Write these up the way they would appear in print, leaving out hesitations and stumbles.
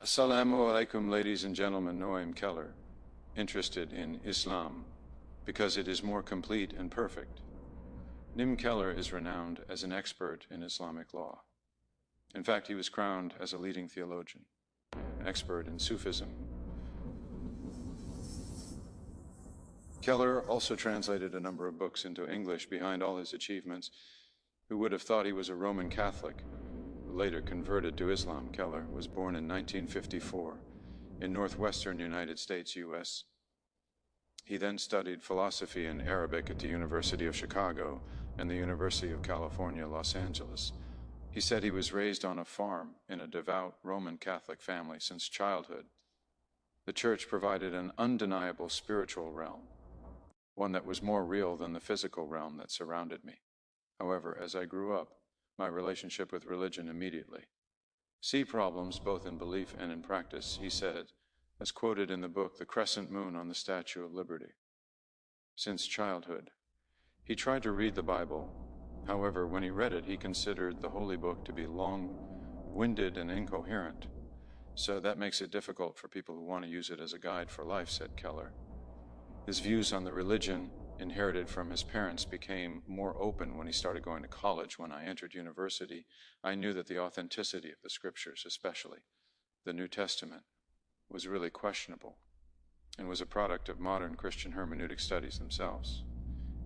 Assalamu alaikum, ladies and gentlemen. Noam Keller, interested in Islam because it is more complete and perfect. Nim Keller is renowned as an expert in Islamic law. In fact, he was crowned as a leading theologian, an expert in Sufism. Keller also translated a number of books into English. Behind all his achievements, who would have thought he was a Roman Catholic, later converted to Islam? Keller was born in 1954 in northwestern United States, U.S. He then studied philosophy and Arabic at the University of Chicago and the University of California, Los Angeles. He said he was raised on a farm in a devout Roman Catholic family since childhood. The church provided an undeniable spiritual realm, one that was more real than the physical realm that surrounded me. However, as I grew up, my relationship with religion immediately see problems both in belief and in practice, he said, as quoted in the book The Crescent Moon on the Statue of Liberty. Since childhood, he tried to read the Bible. However, when he read it, he considered the holy book to be long-winded and incoherent. So that makes it difficult for people who want to use it as a guide for life, said Keller. His views on the religion inherited from his parents became more open when he started going to college. When I entered university, I knew that the authenticity of the scriptures, especially the New Testament, was really questionable and was a product of modern Christian hermeneutic studies themselves.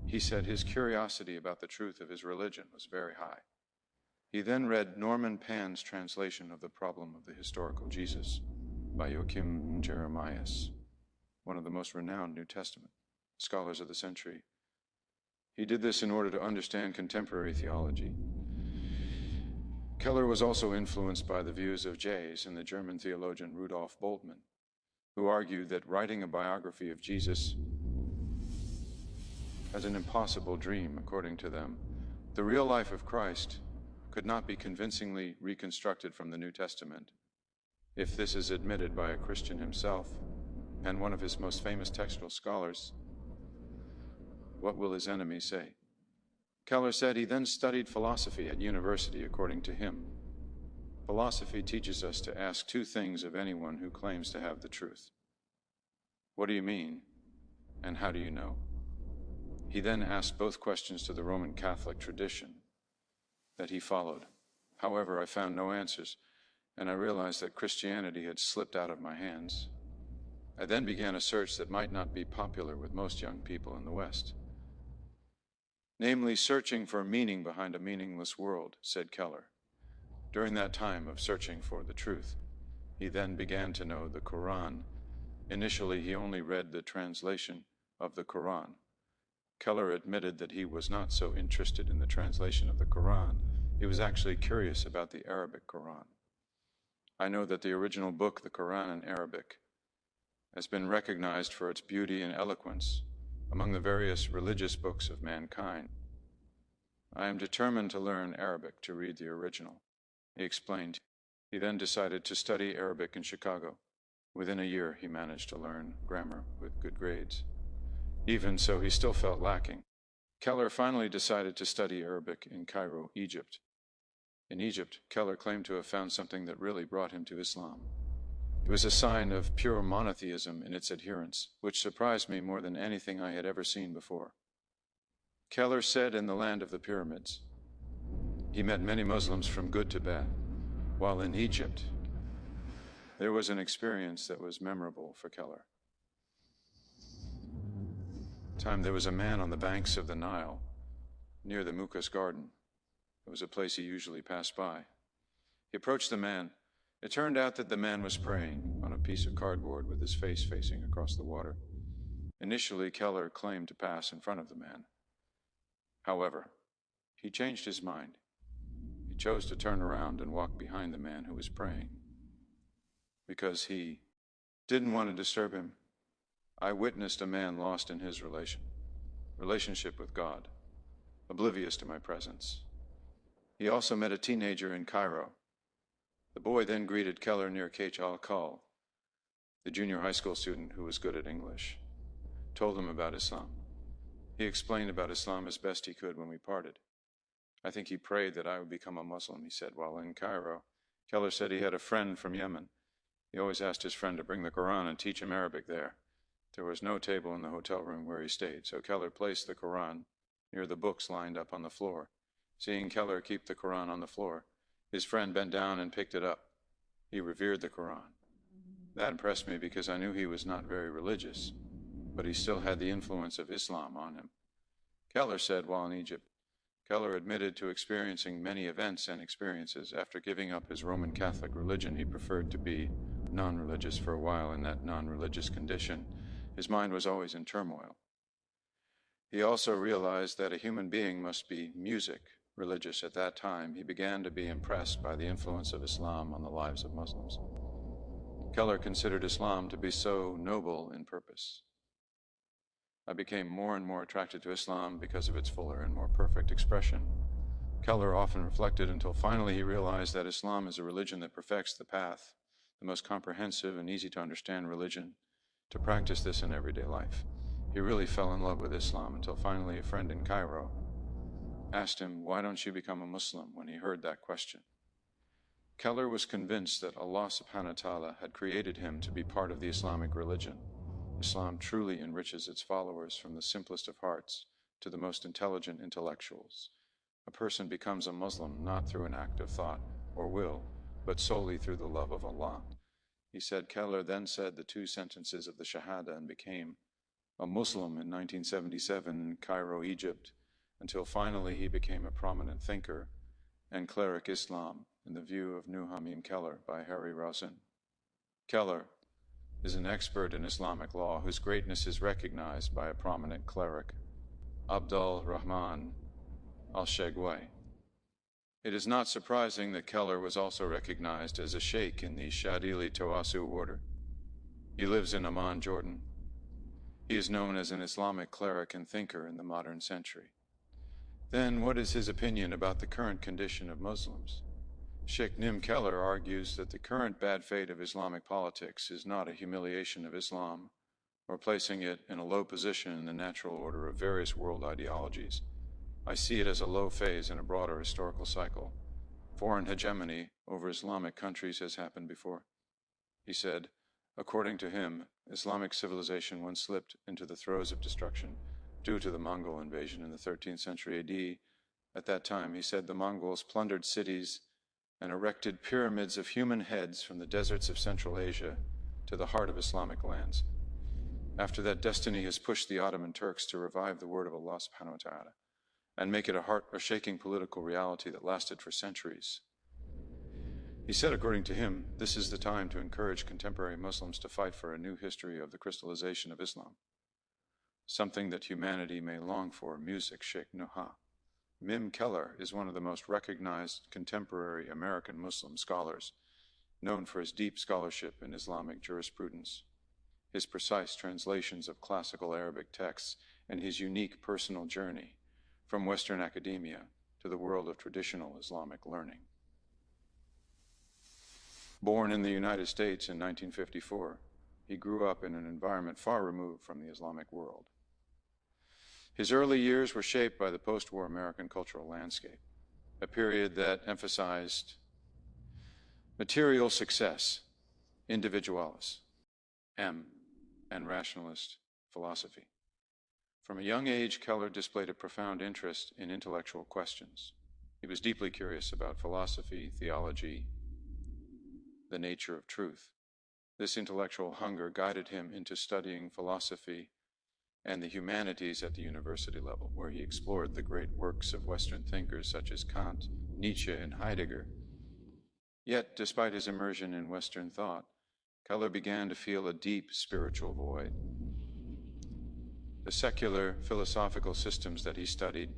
He said his curiosity about the truth of his religion was very high. He then read Norman Pan's translation of The Problem of the Historical Jesus by Joachim Jeremias, one of the most renowned New Testament scholars of the century. He did this in order to understand contemporary theology. Keller was also influenced by the views of Jays and the German theologian Rudolf Bultmann, who argued that writing a biography of Jesus as an impossible dream, according to them. The real life of Christ could not be convincingly reconstructed from the New Testament. If this is admitted by a Christian himself and one of his most famous textual scholars, what will his enemies say? Keller said he then studied philosophy at university, according to him. Philosophy teaches us to ask two things of anyone who claims to have the truth. What do you mean, and how do you know? He then asked both questions to the Roman Catholic tradition that he followed. However, I found no answers, and I realized that Christianity had slipped out of my hands. I then began a search that might not be popular with most young people in the West. Namely, searching for meaning behind a meaningless world, said Keller. During that time of searching for the truth, he then began to know the Quran. Initially, he only read the translation of the Quran. Keller admitted that he was not so interested in the translation of the Quran. He was actually curious about the Arabic Quran. I know that the original book, the Quran in Arabic, has been recognized for its beauty and eloquence among the various religious books of mankind. I am determined to learn Arabic to read the original, he explained. He then decided to study Arabic in Chicago. Within a year, he managed to learn grammar with good grades. Even so, he still felt lacking. Keller finally decided to study Arabic in Cairo, Egypt. In Egypt, Keller claimed to have found something that really brought him to Islam. It was a sign of pure monotheism in its adherence, which surprised me more than anything I had ever seen before. Keller said in the land of the pyramids, he met many Muslims from good to bad, while in Egypt, there was an experience that was memorable for Keller. There was a man on the banks of the Nile, near the Mucus Garden. It was a place he usually passed by. He approached the man. It turned out that the man was praying on a piece of cardboard with his face facing across the water. Initially, Keller claimed to pass in front of the man. However, he changed his mind. He chose to turn around and walk behind the man who was praying because he didn't want to disturb him. I witnessed a man lost in his relationship with God, oblivious to my presence. He also met a teenager in Cairo. The boy then greeted Keller near Kach al-Kal, the junior high school student who was good at English, told him about Islam. He explained about Islam as best he could when we parted. I think he prayed that I would become a Muslim, he said. While in Cairo, Keller said he had a friend from Yemen. He always asked his friend to bring the Quran and teach him Arabic there. There was no table in the hotel room where he stayed, so Keller placed the Quran near the books lined up on the floor. Seeing Keller keep the Quran on the floor, his friend bent down and picked it up. He revered the Quran. That impressed me because I knew he was not very religious, but he still had the influence of Islam on him. Keller said while in Egypt, Keller admitted to experiencing many events and experiences. After giving up his Roman Catholic religion, he preferred to be non-religious for a while. In that non-religious condition, his mind was always in turmoil. He also realized that a human being must be music, religious. At that time, he began to be impressed by the influence of Islam on the lives of Muslims. Keller considered Islam to be so noble in purpose. I became more and more attracted to Islam because of its fuller and more perfect expression. Keller often reflected until finally he realized that Islam is a religion that perfects the path, the most comprehensive and easy to understand religion, to practice this in everyday life. He really fell in love with Islam until finally a friend in Cairo asked him, "Why don't you become a Muslim?" when he heard that question. Keller was convinced that Allah subhanahu wa ta'ala had created him to be part of the Islamic religion. Islam truly enriches its followers from the simplest of hearts to the most intelligent intellectuals. A person becomes a Muslim not through an act of thought or will, but solely through the love of Allah. He said Keller then said the 2 sentences of the Shahada and became a Muslim in 1977 in Cairo, Egypt, until finally he became a prominent thinker and cleric Islam in the View of Nuhamim Keller by Harry Rosen. Keller is an expert in Islamic law whose greatness is recognized by a prominent cleric, Abdul Rahman al-Sheikh. It is not surprising that Keller was also recognized as a sheikh in the Shadili Tawasu order. He lives in Amman, Jordan. He is known as an Islamic cleric and thinker in the modern century. Then, what is his opinion about the current condition of Muslims? Sheikh Nim Keller argues that the current bad fate of Islamic politics is not a humiliation of Islam or placing it in a low position in the natural order of various world ideologies. I see it as a low phase in a broader historical cycle. Foreign hegemony over Islamic countries has happened before. He said, according to him, Islamic civilization once slipped into the throes of destruction due to the Mongol invasion in the 13th century AD. At that time, he said the Mongols plundered cities and erected pyramids of human heads from the deserts of Central Asia to the heart of Islamic lands. After that, destiny has pushed the Ottoman Turks to revive the word of Allah subhanahu wa ta'ala and make it a heart-shaking political reality that lasted for centuries. He said, according to him, this is the time to encourage contemporary Muslims to fight for a new history of the crystallization of Islam, something that humanity may long for, music, Sheikh Nuha. Mim Keller is one of the most recognized contemporary American Muslim scholars, known for his deep scholarship in Islamic jurisprudence, his precise translations of classical Arabic texts, and his unique personal journey from Western academia to the world of traditional Islamic learning. Born in the United States in 1954, he grew up in an environment far removed from the Islamic world. His early years were shaped by the post-war American cultural landscape, a period that emphasized material success, individualis, and rationalist philosophy. From a young age, Keller displayed a profound interest in intellectual questions. He was deeply curious about philosophy, theology, the nature of truth. This intellectual hunger guided him into studying philosophy and the humanities at the university level, where he explored the great works of Western thinkers such as Kant, Nietzsche, and Heidegger. Yet, despite his immersion in Western thought, Keller began to feel a deep spiritual void. The secular philosophical systems that he studied,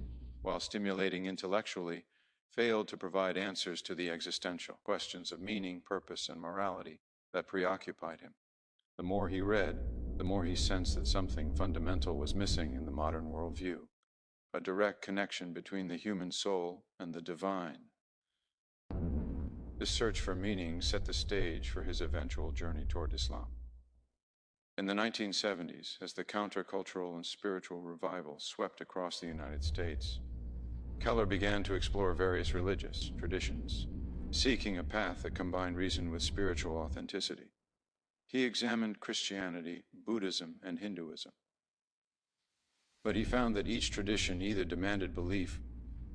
while stimulating intellectually, failed to provide answers to the existential questions of meaning, purpose, and morality that preoccupied him. The more he read, the more he sensed that something fundamental was missing in the modern worldview, a direct connection between the human soul and the divine. This search for meaning set the stage for his eventual journey toward Islam. In the 1970s, as the countercultural and spiritual revival swept across the United States, Keller began to explore various religious traditions, seeking a path that combined reason with spiritual authenticity. He examined Christianity, Buddhism, and Hinduism. But he found that each tradition either demanded belief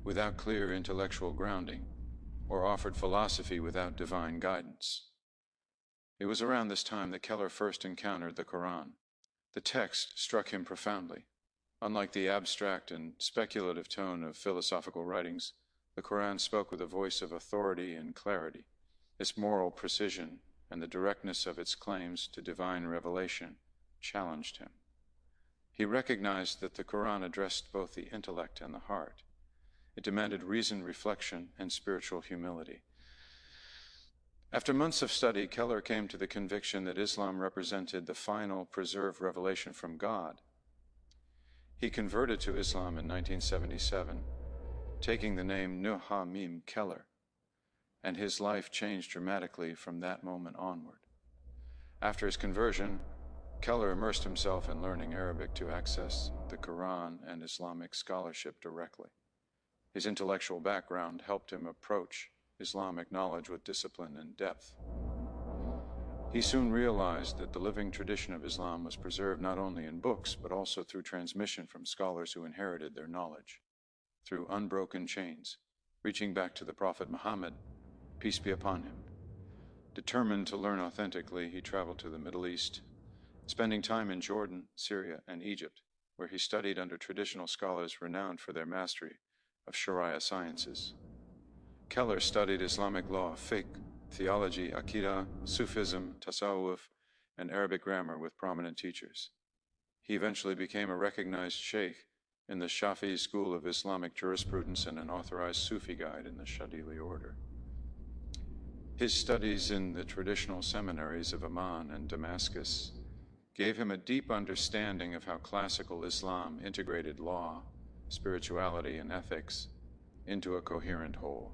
without clear intellectual grounding or offered philosophy without divine guidance. It was around this time that Keller first encountered the Quran. The text struck him profoundly. Unlike the abstract and speculative tone of philosophical writings, the Quran spoke with a voice of authority and clarity. Its moral precision and the directness of its claims to divine revelation challenged him. He recognized that the Quran addressed both the intellect and the heart. It demanded reasoned reflection and spiritual humility. After months of study, Keller came to the conviction that Islam represented the final preserved revelation from God. He converted to Islam in 1977, taking the name Nuh-Ha-Mim Keller, and his life changed dramatically from that moment onward. After his conversion, Keller immersed himself in learning Arabic to access the Quran and Islamic scholarship directly. His intellectual background helped him approach Islamic knowledge with discipline and depth. He soon realized that the living tradition of Islam was preserved not only in books, but also through transmission from scholars who inherited their knowledge, through unbroken chains, reaching back to the Prophet Muhammad, peace be upon him. Determined to learn authentically, he traveled to the Middle East, spending time in Jordan, Syria, and Egypt, where he studied under traditional scholars renowned for their mastery of Sharia sciences. Keller studied Islamic law, fiqh, theology, aqidah, Sufism, tasawwuf, and Arabic grammar with prominent teachers. He eventually became a recognized Sheikh in the Shafi'i school of Islamic jurisprudence and an authorized Sufi guide in the Shadili order. His studies in the traditional seminaries of Amman and Damascus gave him a deep understanding of how classical Islam integrated law, spirituality, and ethics into a coherent whole.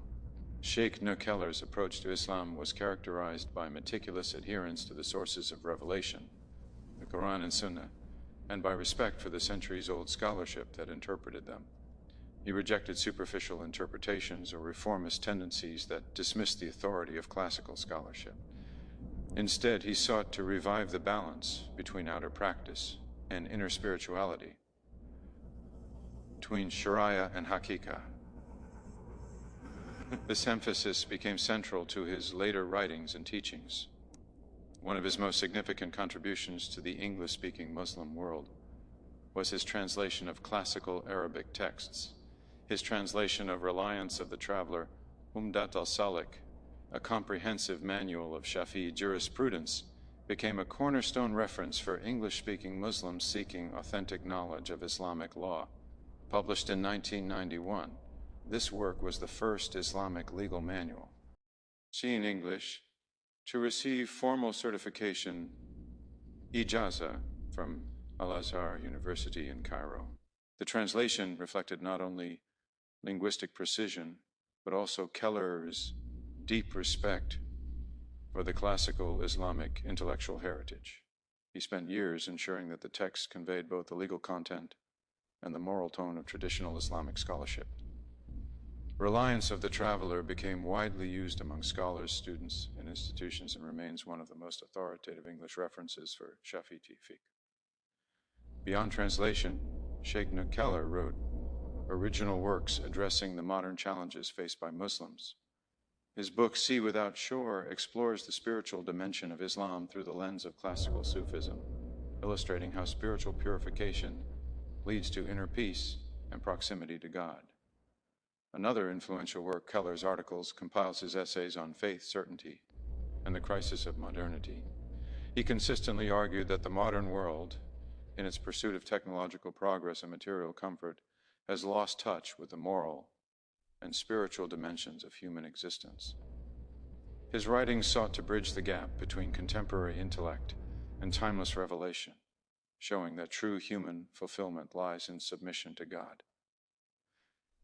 Sheikh Keller's approach to Islam was characterized by meticulous adherence to the sources of revelation, the Quran and Sunnah, and by respect for the centuries-old scholarship that interpreted them. He rejected superficial interpretations or reformist tendencies that dismissed the authority of classical scholarship. Instead, he sought to revive the balance between outer practice and inner spirituality, between Sharia and Hakika. This emphasis became central to his later writings and teachings. One of his most significant contributions to the English-speaking Muslim world was his translation of classical Arabic texts. His translation of Reliance of the Traveler, Umdat al-Salik, a comprehensive manual of Shafi'i jurisprudence, became a cornerstone reference for English-speaking Muslims seeking authentic knowledge of Islamic law. Published in 1991, this work was the first Islamic legal manual. See in English, to receive formal certification, Ijaza, from Al-Azhar University in Cairo. The translation reflected not only linguistic precision, but also Keller's deep respect for the classical Islamic intellectual heritage. He spent years ensuring that the text conveyed both the legal content and the moral tone of traditional Islamic scholarship. Reliance of the Traveler became widely used among scholars, students, and institutions and remains one of the most authoritative English references for Shafi'i fiqh. Beyond translation, Sheikh Keller wrote original works addressing the modern challenges faced by Muslims. His book, Sea Without Shore, explores the spiritual dimension of Islam through the lens of classical Sufism, illustrating how spiritual purification leads to inner peace and proximity to God. Another influential work, Keller's articles, compiles his essays on faith, certainty, and the crisis of modernity. He consistently argued that the modern world, in its pursuit of technological progress and material comfort, has lost touch with the moral and spiritual dimensions of human existence. His writings sought to bridge the gap between contemporary intellect and timeless revelation, showing that true human fulfillment lies in submission to God.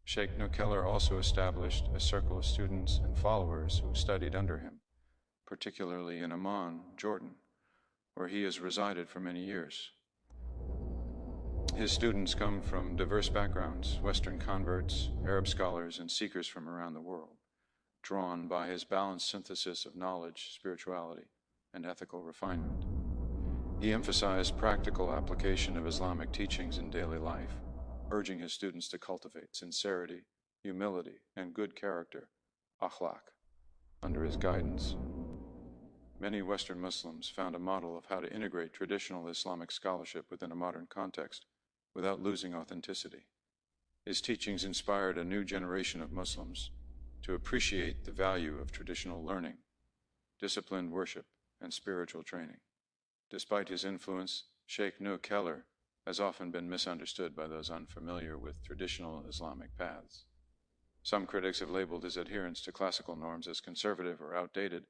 Sheikh Keller also established a circle of students and followers who studied under him, particularly in Amman, Jordan, where he has resided for many years. His students come from diverse backgrounds, Western converts, Arab scholars, and seekers from around the world, drawn by his balanced synthesis of knowledge, spirituality, and ethical refinement. He emphasized practical application of Islamic teachings in daily life, urging his students to cultivate sincerity, humility, and good character, akhlaq, under his guidance. Many Western Muslims found a model of how to integrate traditional Islamic scholarship within a modern context without losing authenticity. His teachings inspired a new generation of Muslims to appreciate the value of traditional learning, disciplined worship, and spiritual training. Despite his influence, Sheikh Keller has often been misunderstood by those unfamiliar with traditional Islamic paths. Some critics have labeled his adherence to classical norms as conservative or outdated,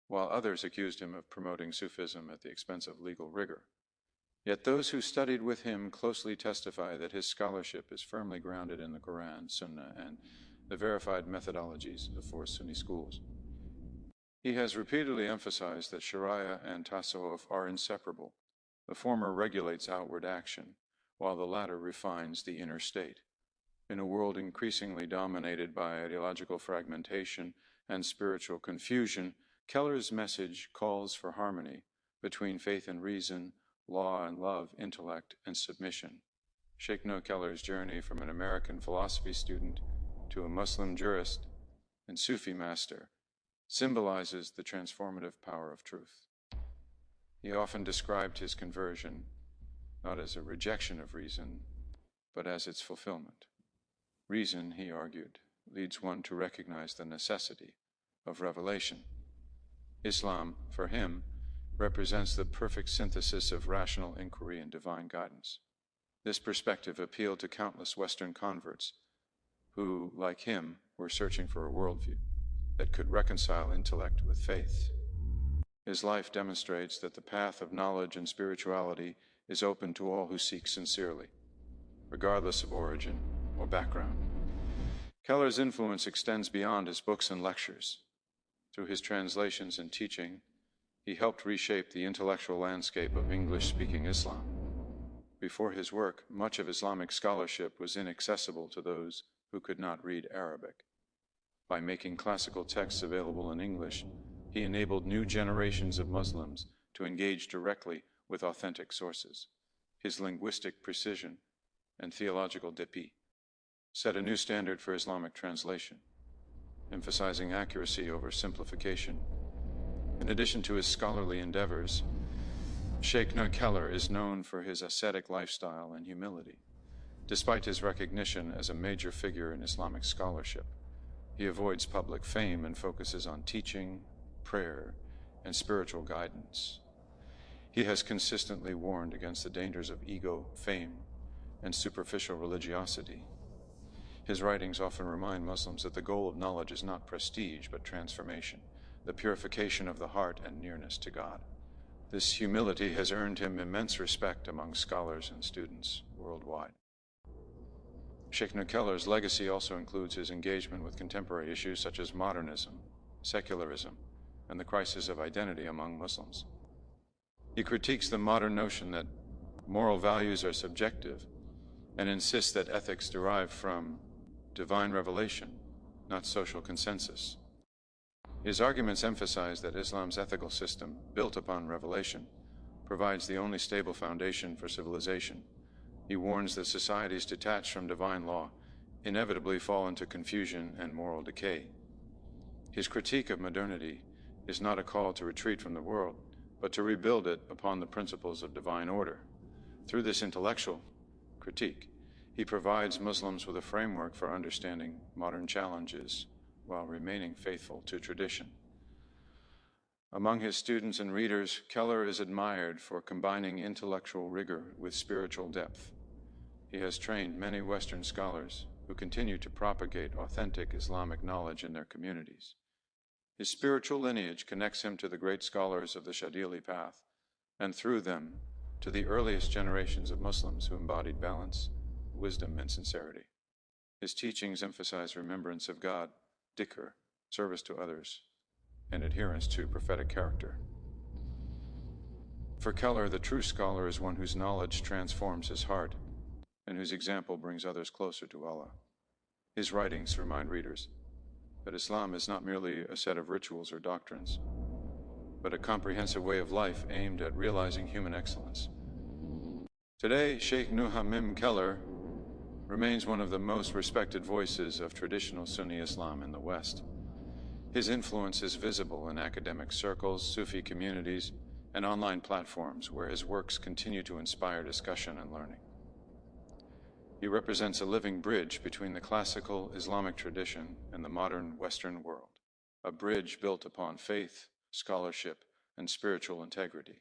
while others accused him of promoting Sufism at the expense of legal rigor. Yet those who studied with him closely testify that his scholarship is firmly grounded in the Quran, Sunnah, and the verified methodologies of four Sunni schools. He has repeatedly emphasized that Sharia and Tasawwuf are inseparable. The former regulates outward action, while the latter refines the inner state. In a world increasingly dominated by ideological fragmentation and spiritual confusion, Keller's message calls for harmony between faith and reason, law and love, intellect and submission. Sheikh Keller's journey from an American philosophy student to a Muslim jurist and Sufi master symbolizes the transformative power of truth. He often described his conversion not as a rejection of reason, but as its fulfillment. Reason, he argued, leads one to recognize the necessity of revelation. Islam, for him, represents the perfect synthesis of rational inquiry and divine guidance. This perspective appealed to countless Western converts who, like him, were searching for a worldview that could reconcile intellect with faith. His life demonstrates that the path of knowledge and spirituality is open to all who seek sincerely, regardless of origin or background. Keller's influence extends beyond his books and lectures. Through his translations and teaching, he helped reshape the intellectual landscape of English-speaking Islam. Before his work, much of Islamic scholarship was inaccessible to those who could not read Arabic. By making classical texts available in English, he enabled new generations of Muslims to engage directly with authentic sources. His linguistic precision and theological dépit set a new standard for Islamic translation, emphasizing accuracy over simplification. In addition to his scholarly endeavors, Sheikh Keller is known for his ascetic lifestyle and humility. Despite his recognition as a major figure in Islamic scholarship, he avoids public fame and focuses on teaching, prayer, and spiritual guidance. He has consistently warned against the dangers of ego, fame, and superficial religiosity. His writings often remind Muslims that the goal of knowledge is not prestige, but transformation, the purification of the heart and nearness to God. This humility has earned him immense respect among scholars and students worldwide. Sheikh Keller's legacy also includes his engagement with contemporary issues such as modernism, secularism, and the crisis of identity among Muslims. He critiques the modern notion that moral values are subjective and insists that ethics derive from divine revelation, not social consensus. His arguments emphasize that Islam's ethical system, built upon revelation, provides the only stable foundation for civilization. He warns that societies detached from divine law inevitably fall into confusion and moral decay. His critique of modernity is not a call to retreat from the world, but to rebuild it upon the principles of divine order. Through this intellectual critique, he provides Muslims with a framework for understanding modern challenges while remaining faithful to tradition. Among his students and readers, Keller is admired for combining intellectual rigor with spiritual depth. He has trained many Western scholars who continue to propagate authentic Islamic knowledge in their communities. His spiritual lineage connects him to the great scholars of the Shadili path, and through them, to the earliest generations of Muslims who embodied balance, wisdom, and sincerity. His teachings emphasize remembrance of God, dhikr, service to others, and adherence to prophetic character. For Keller, the true scholar is one whose knowledge transforms his heart and whose example brings others closer to Allah. His writings remind readers that Islam is not merely a set of rituals or doctrines, but a comprehensive way of life aimed at realizing human excellence. Today, Sheikh Keller remains one of the most respected voices of traditional Sunni Islam in the West. His influence is visible in academic circles, Sufi communities, and online platforms where his works continue to inspire discussion and learning. He represents a living bridge between the classical Islamic tradition and the modern Western world, a bridge built upon faith, scholarship, and spiritual integrity.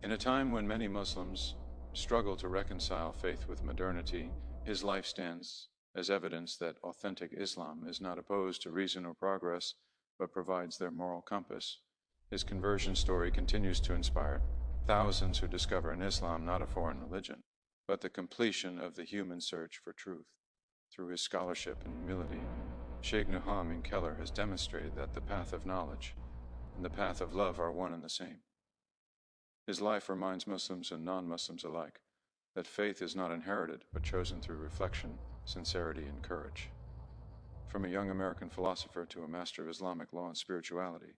In a time when many Muslims struggle to reconcile faith with modernity, his life stands as evidence that authentic Islam is not opposed to reason or progress, but provides their moral compass. His conversion story continues to inspire thousands who discover in Islam not a foreign religion, but the completion of the human search for truth. Through his scholarship and humility, Sheikh Keller has demonstrated that the path of knowledge and the path of love are one and the same. His life reminds Muslims and non-Muslims alike that faith is not inherited, but chosen through reflection, sincerity, and courage. From a young American philosopher to a master of Islamic law and spirituality,